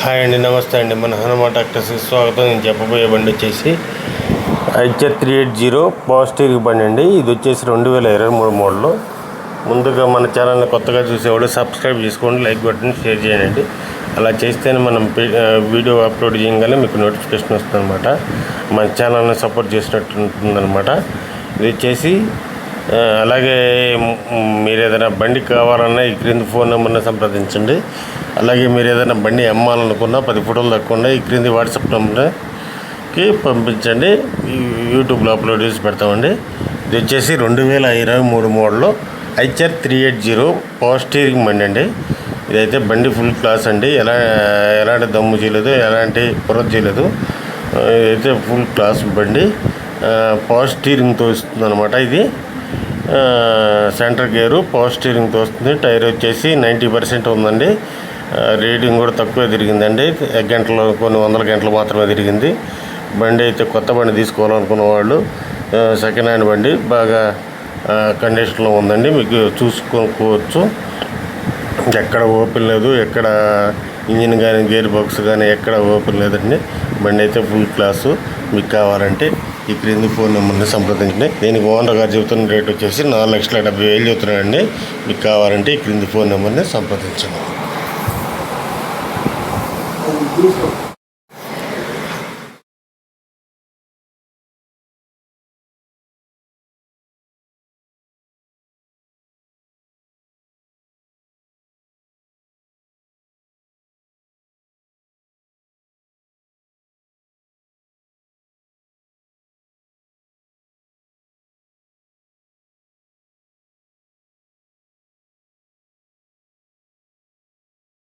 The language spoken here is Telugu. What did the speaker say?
హాయ్ అండి, నమస్తే అండి. మన హనుమా ట్రాక్టర్స్కి స్వాగతం. నేను చెప్పబోయే బండి వచ్చేసి ఐచర్ 380 పవర్ స్టీరింగ్ బండి అండి. ఇది వచ్చేసి 2023 మోడల్. ముందుగా మన ఛానల్ని కొత్తగా చూసేవాళ్ళు సబ్స్క్రైబ్ చేసుకోండి, లైక్ బటన్ షేర్ చేయండి. అలా చేస్తేనే మనం వీడియో అప్లోడ్ చేయగానే మీకు నోటిఫికేషన్ వస్తుందన్నమాట. మన ఛానల్ని సపోర్ట్ చేసినట్టు ఉంటుందన్నమాట. ఇది వచ్చేసి అలాగే మీరు ఏదైనా బండి కావాలన్నా ఈ క్రింది ఫోన్ నెంబర్ని సంప్రదించండి. అలాగే మీరు ఏదైనా బండి అమ్మాలనుకున్నా 10 ఫోటోలు తక్కువ ఈ క్రింది వాట్సాప్ నెంబర్కి పంపించండి. యూట్యూబ్లో అప్లోడ్ చేసి పెడతామండి. ఇది వచ్చేసి 2023 మోడల్ ఐచర్ 380 పవర్ స్టీరింగ్ బండి అండి. ఇదైతే బండి ఫుల్ క్లాస్ అండి. ఎలాంటి దమ్ము చేయలేదు, ఎలాంటి పొరత చేయలేదు. ఇదైతే ఫుల్ క్లాస్ బండి. పవర్ స్టీరింగ్తో వస్తుంది అనమాట. ఇది సెంటర్ గేరు పవర్ స్టీరింగ్తో వస్తుంది. టైర్ వచ్చేసి 90% ఉందండి. రీడింగ్ కూడా తక్కువే తిరిగిందండి. గంటలు కొన్ని వందల గంటలు మాత్రమే తిరిగింది. బండి అయితే కొత్త బండి తీసుకోవాలనుకున్న వాళ్ళు సెకండ్ హ్యాండ్ బండి బాగా కండిషన్లో ఉందండి. మీకు చూసుకోవచ్చు. ఎక్కడ ఓపెన్ లేదు, ఎక్కడ ఇంజిన్ కానీ గేర్ బాక్స్ కానీ ఎక్కడ ఓపెన్ లేదండి. బండి అయితే ఫుల్ క్లాసు. మీకు కావాలంటే ఈ క్రింది ఫోన్ నెంబర్ని సంప్రదించండి. దీనికి ఓనర్ గారు చెబుతున్న రేట్ వచ్చేసి 4,70,000 చెబుతున్నాడండి. మీకు కావాలంటే ఈ క్రింది ఫోన్ నెంబర్ని సంప్రదించండి.